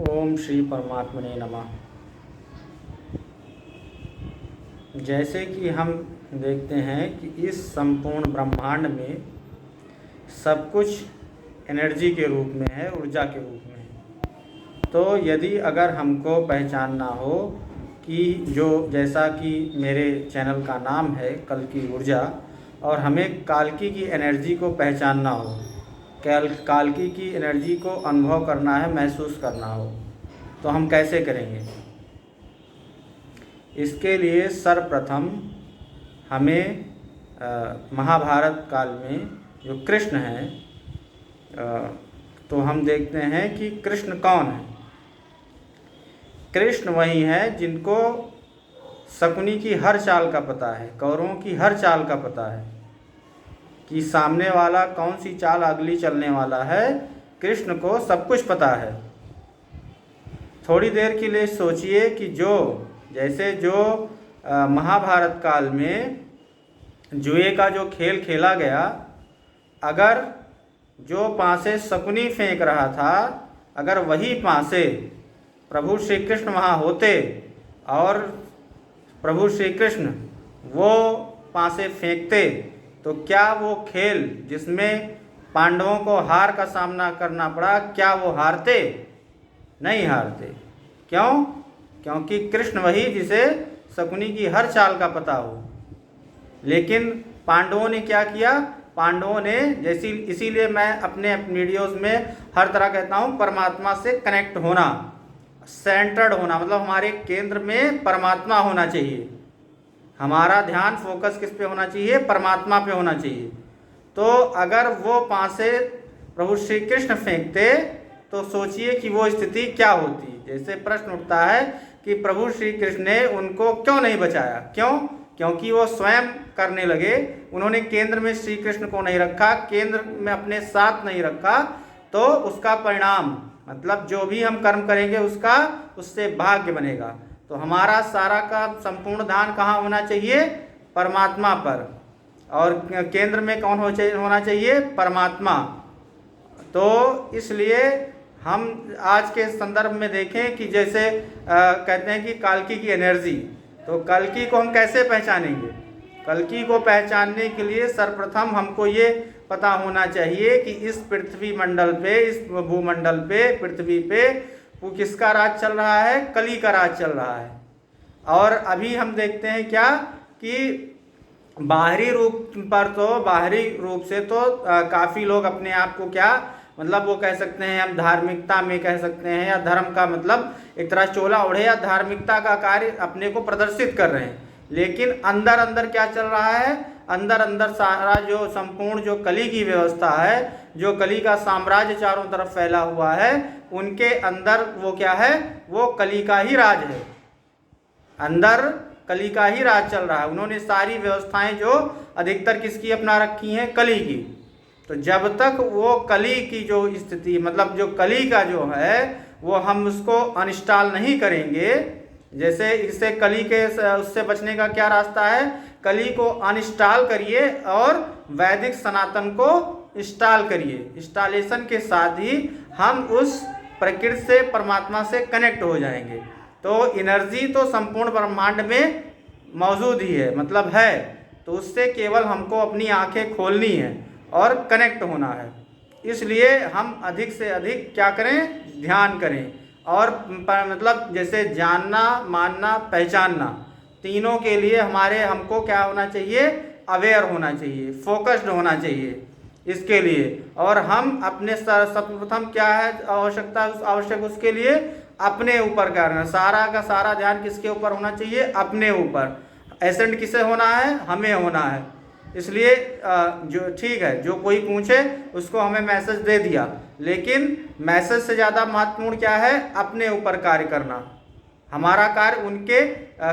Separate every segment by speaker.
Speaker 1: ओम श्री परमात्मने नमः। जैसे कि हम देखते हैं कि इस संपूर्ण ब्रह्मांड में सब कुछ एनर्जी के रूप में है, ऊर्जा के रूप में है। तो यदि अगर हमको पहचानना हो कि जो जैसा कि मेरे चैनल का नाम है कल की ऊर्जा, और हमें काल्की की एनर्जी को पहचानना हो, काल्की की एनर्जी को अनुभव करना है, महसूस करना हो, तो हम कैसे करेंगे? इसके लिए सर्वप्रथम हमें महाभारत काल में जो कृष्ण हैं, तो हम देखते हैं कि कृष्ण कौन है। कृष्ण वही है जिनको शकुनी की हर चाल का पता है, कौरवों की हर चाल का पता है कि सामने वाला कौन सी चाल अगली चलने वाला है। कृष्ण को सब कुछ पता है। थोड़ी देर के लिए सोचिए कि जैसे महाभारत काल में जुए का जो खेल खेला गया, अगर जो पासे शकुनी फेंक रहा था, अगर वही पासे प्रभु श्री कृष्ण वहाँ होते और प्रभु श्री कृष्ण वो पासे फेंकते, तो क्या वो खेल जिसमें पांडवों को हार का सामना करना पड़ा, क्या वो हारते? नहीं हारते। क्यों? क्योंकि कृष्ण वही जिसे शकुनी की हर चाल का पता हो। लेकिन पांडवों ने क्या किया? पांडवों ने इसीलिए मैं अपने वीडियोस में हर तरह कहता हूँ, परमात्मा से कनेक्ट होना, सेंटर्ड होना, मतलब हमारे केंद्र में परमात्मा होना चाहिए। हमारा ध्यान फोकस किस पे होना चाहिए? परमात्मा पे होना चाहिए। तो अगर वो पासे प्रभु श्री कृष्ण फेंकते तो सोचिए कि वो स्थिति क्या होती। जैसे प्रश्न उठता है कि प्रभु श्री कृष्ण ने उनको क्यों नहीं बचाया? क्यों? क्योंकि वो स्वयं करने लगे। उन्होंने केंद्र में श्री कृष्ण को नहीं रखा, केंद्र में अपने साथ नहीं रखा, तो उसका परिणाम मतलब जो भी हम कर्म करेंगे उससे भाग्य बनेगा। तो हमारा सारा का संपूर्ण ध्यान कहाँ होना चाहिए? परमात्मा पर। और केंद्र में कौन होना चाहिए? परमात्मा। तो इसलिए हम आज के संदर्भ में देखें कि जैसे कहते हैं कि काल्की की एनर्जी, तो काल्की को हम कैसे पहचानेंगे? काल्की को पहचानने के लिए सर्वप्रथम हमको ये पता होना चाहिए कि इस पृथ्वी मंडल पे, इस भूमंडल पे, पृथ्वी पे वो किसका राज चल रहा है? कली का राज चल रहा है। और अभी हम देखते हैं क्या कि बाहरी रूप से तो काफ़ी लोग अपने आप को क्या मतलब वो कह सकते हैं, हम धार्मिकता में कह सकते हैं, या धर्म का मतलब एक तरह चोला ओढ़े या धार्मिकता का कार्य अपने को प्रदर्शित कर रहे हैं। लेकिन अंदर अंदर क्या चल रहा है? अंदर अंदर सारा जो संपूर्ण जो कली की व्यवस्था है, जो कली का साम्राज्य चारों तरफ फैला हुआ है, उनके अंदर वो क्या है? वो कली का ही राज है। अंदर कली का ही राज चल रहा है। उन्होंने सारी व्यवस्थाएं जो अधिकतर किसकी अपना रखी हैं? कली की। तो जब तक वो कली की जो स्थिति मतलब जो कली का जो है वो हम उसको अनइंस्टॉल नहीं करेंगे, जैसे इससे कली के उससे बचने का क्या रास्ता है? कली को अनइंस्टॉल करिए और वैदिक सनातन को इंस्टॉल करिए। इंस्टॉलेशन के साथ ही हम उस प्रकृति से, परमात्मा से कनेक्ट हो जाएंगे। तो एनर्जी तो संपूर्ण ब्रह्मांड में मौजूद ही है, मतलब है। तो उससे केवल हमको अपनी आंखें खोलनी है और कनेक्ट होना है। इसलिए हम अधिक से अधिक क्या करें? ध्यान करें। और मतलब जैसे जानना, मानना, पहचानना, तीनों के लिए हमको क्या होना चाहिए? अवेयर होना चाहिए, फोकस्ड होना चाहिए इसके लिए। और हम अपने सर्वप्रथम क्या है आवश्यक उसके लिए? अपने ऊपर करना। सारा का सारा ध्यान किसके ऊपर होना चाहिए? अपने ऊपर। एसेंट किसे होना है? हमें होना है। इसलिए जो ठीक है, जो कोई पूछे उसको हमें मैसेज दे दिया, लेकिन मैसेज से ज़्यादा महत्वपूर्ण क्या है? अपने ऊपर कार्य करना। हमारा कार्य उनके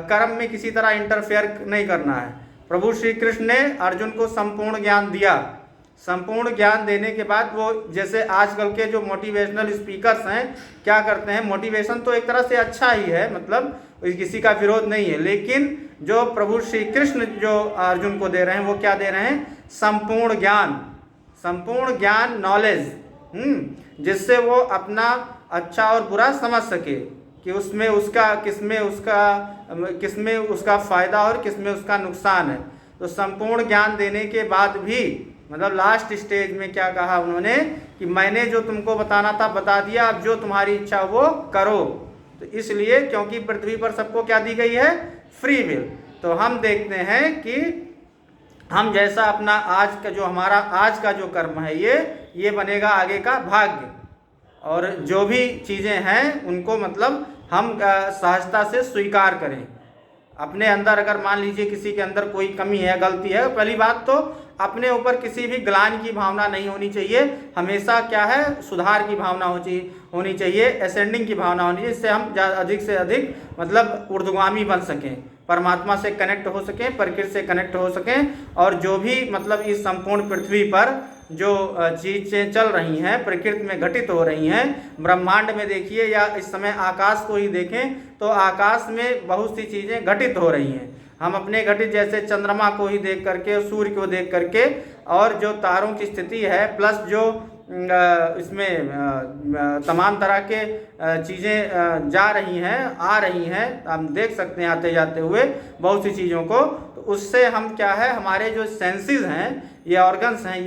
Speaker 1: कर्म में किसी तरह इंटरफेयर नहीं करना है। प्रभु श्री कृष्ण ने अर्जुन को संपूर्ण ज्ञान दिया। संपूर्ण ज्ञान देने के बाद वो जैसे आजकल के जो मोटिवेशनल स्पीकर्स हैं क्या करते हैं? मोटिवेशन तो एक तरह से अच्छा ही है, मतलब किसी का विरोध नहीं है, लेकिन जो प्रभु श्री कृष्ण जो अर्जुन को दे रहे हैं वो क्या दे रहे हैं? संपूर्ण ज्ञान, नॉलेज। जिससे वो अपना अच्छा और बुरा समझ सके कि उसमें उसका किसमें उसका फ़ायदा और किसमें उसका नुकसान है। तो संपूर्ण ज्ञान देने के बाद भी मतलब लास्ट स्टेज में क्या कहा उन्होंने कि मैंने जो तुमको बताना था बता दिया, अब जो तुम्हारी इच्छा वो करो। तो इसलिए क्योंकि पृथ्वी पर सबको क्या दी गई है? Free will. तो हम देखते हैं कि हम जैसा अपना आज का जो हमारा आज का जो कर्म है ये बनेगा आगे का भाग्य। और जो भी चीज़ें हैं उनको मतलब हम सहजता से स्वीकार करें। अपने अंदर अगर मान लीजिए किसी के अंदर कोई कमी है, गलती है, पहली बात तो अपने ऊपर किसी भी ग्लानि की भावना नहीं होनी चाहिए। हमेशा क्या है? सुधार की भावना होनी चाहिए, असेंडिंग की भावना होनी चाहिए, जिससे हम अधिक से अधिक मतलब ऊर्ध्वगामी बन सकें, परमात्मा से कनेक्ट हो सकें, प्रकृति से कनेक्ट हो सकें। और जो भी मतलब इस संपूर्ण पृथ्वी पर जो चीज़ें चल रही हैं, प्रकृति में घटित हो रही हैं, ब्रह्मांड में देखिए या इस समय आकाश को ही देखें तो आकाश में बहुत सी चीज़ें घटित हो रही हैं। हम अपने घटित जैसे चंद्रमा को ही देख करके, सूर्य को देख करके, और जो तारों की स्थिति है, प्लस जो इसमें तमाम तरह के चीज़ें जा रही हैं, आ रही हैं, हम देख सकते हैं आते जाते हुए बहुत सी चीज़ों को। तो उससे हम क्या है, हमारे जो सेंसेस हैं, ये ऑर्गन्स हैं,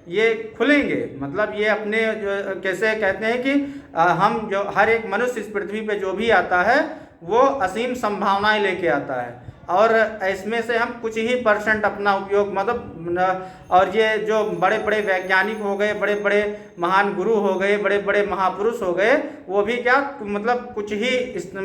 Speaker 1: ये खुलेंगे। मतलब ये अपने जो कैसे कहते हैं कि हम जो हर एक मनुष्य इस पृथ्वी पे जो भी आता है वो असीम संभावनाएं लेके आता है, और इसमें से हम कुछ ही % अपना उपयोग मतलब, और ये जो बड़े बड़े वैज्ञानिक हो गए, बड़े बड़े महान गुरु हो गए, बड़े बड़े महापुरुष हो गए, वो भी क्या मतलब कुछ ही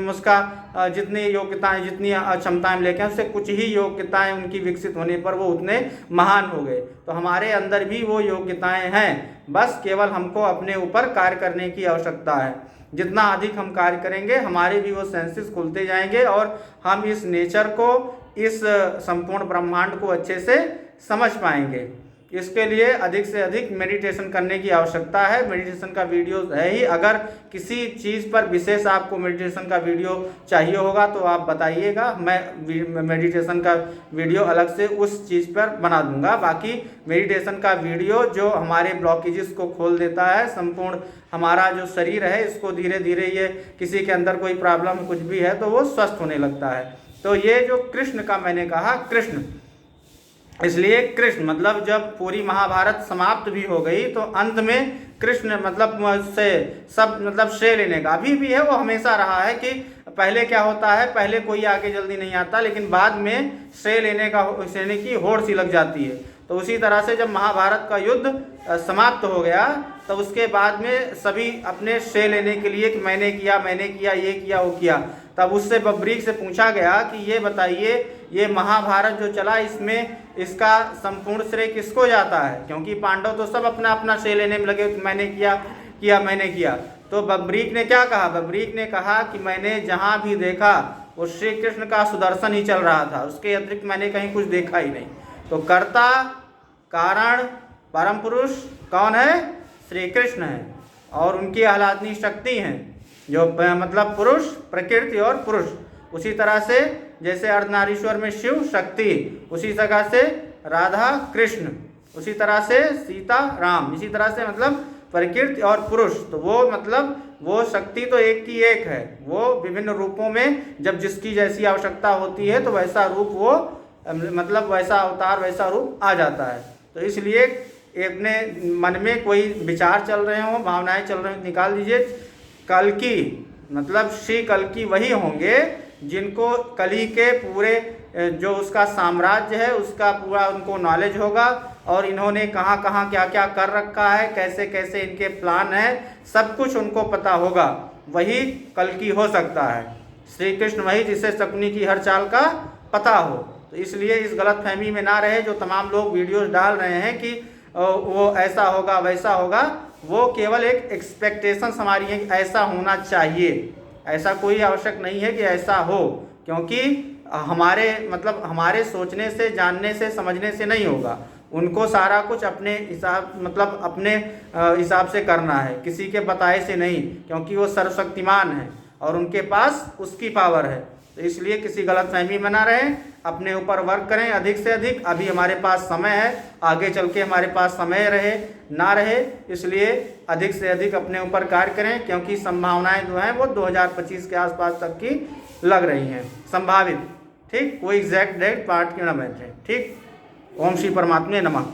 Speaker 1: उसका जितनी योग्यताएं, जितनी क्षमताएं लेके उससे कुछ ही योग्यताएं उनकी विकसित होने पर वो उतने महान हो गए। तो हमारे अंदर भी वो योग्यताएं हैं, बस केवल हमको अपने ऊपर कार्य करने की आवश्यकता है। जितना अधिक हम कार्य करेंगे हमारे भी वो सेंसेस खुलते जाएंगे और हम इस नेचर को, इस संपूर्ण ब्रह्मांड को अच्छे से समझ पाएंगे। इसके लिए अधिक से अधिक मेडिटेशन करने की आवश्यकता है। मेडिटेशन का वीडियो है ही, अगर किसी चीज़ पर विशेष आपको मेडिटेशन का वीडियो चाहिए होगा तो आप बताइएगा, मैं मेडिटेशन का वीडियो अलग से उस चीज़ पर बना दूंगा। बाकी मेडिटेशन का वीडियो जो हमारे ब्लॉकेजेस को खोल देता है, संपूर्ण हमारा जो शरीर है इसको धीरे धीरे, ये किसी के अंदर कोई प्रॉब्लम कुछ भी है तो वो स्वस्थ होने लगता है। तो ये जो कृष्ण का मैंने कहा, कृष्ण इसलिए कृष्ण मतलब जब पूरी महाभारत समाप्त भी हो गई तो अंत में कृष्ण मतलब से सब मतलब श्रेय लेने का अभी भी है, वो हमेशा रहा है कि पहले क्या होता है, पहले कोई आगे जल्दी नहीं आता, लेकिन बाद में श्रेय लेने की होड़ सी लग जाती है। तो उसी तरह से जब महाभारत का युद्ध समाप्त हो गया तो उसके बाद में सभी अपने श्रेय लेने के लिए कि मैंने किया, ये किया, वो किया। तब उससे बब्रीक से पूछा गया कि ये बताइए, ये महाभारत जो चला इसमें इसका संपूर्ण श्रेय किसको जाता है? क्योंकि पांडव तो सब अपना अपना श्रेय लेने में लगे, मैंने किया। तो बब्रीक ने क्या कहा? बब्रीक ने कहा कि मैंने जहाँ भी देखा वो श्री कृष्ण का सुदर्शन ही चल रहा था, उसके अतिरिक्त मैंने कहीं कुछ देखा ही नहीं। तो कर्ता कारण परम पुरुष कौन है? श्री कृष्ण है, और उनकी आह्लादनी शक्ति हैं जो मतलब पुरुष, प्रकृति और पुरुष। उसी तरह से जैसे अर्धनारीश्वर में शिव शक्ति, उसी जगह से राधा कृष्ण, उसी तरह से सीता राम, इसी तरह से मतलब प्रकृति और पुरुष। तो वो मतलब वो शक्ति तो एक की एक है, वो विभिन्न रूपों में जब जिसकी जैसी आवश्यकता होती है तो वैसा रूप वो मतलब वैसा अवतार, वैसा रूप आ जाता है। तो इसलिए अपने मन में कोई विचार चल रहे हों, भावनाएं चल रही हों, निकाल दीजिए। कल्कि मतलब श्री कल्कि वही होंगे जिनको कली के पूरे जो उसका साम्राज्य है उसका पूरा उनको नॉलेज होगा, और इन्होंने कहाँ कहाँ क्या क्या कर रखा है, कैसे कैसे इनके प्लान हैं, सब कुछ उनको पता होगा। वही कल्कि हो सकता है। श्री कृष्ण वही जिसे शकुनी की हर चाल का पता हो। तो इसलिए इस गलत फहमी में ना रहे जो तमाम लोग वीडियोस डाल रहे हैं कि वो ऐसा होगा वैसा होगा। वो केवल एक एक्सपेक्टेशन हमारी है कि ऐसा होना चाहिए, ऐसा कोई आवश्यक नहीं है कि ऐसा हो, क्योंकि हमारे सोचने से, जानने से, समझने से नहीं होगा। उनको सारा कुछ अपने हिसाब से करना है, किसी के बताए से नहीं, क्योंकि वो सर्वशक्तिमान है और उनके पास उसकी पावर है। तो इसलिए किसी गलतफहमी में ना रहें, अपने ऊपर वर्क करें अधिक से अधिक। अभी हमारे पास समय है, आगे चल के हमारे पास समय रहे ना रहे, इसलिए अधिक से अधिक अपने ऊपर कार्य करें, क्योंकि संभावनाएं जो हैं वो 2025 के आसपास तक की लग रही हैं, संभावित। ठीक, कोई एग्जैक्ट डेट पार्ट क्यों ना बैठे। ठीक, ओम श्री परमात्मा नमः।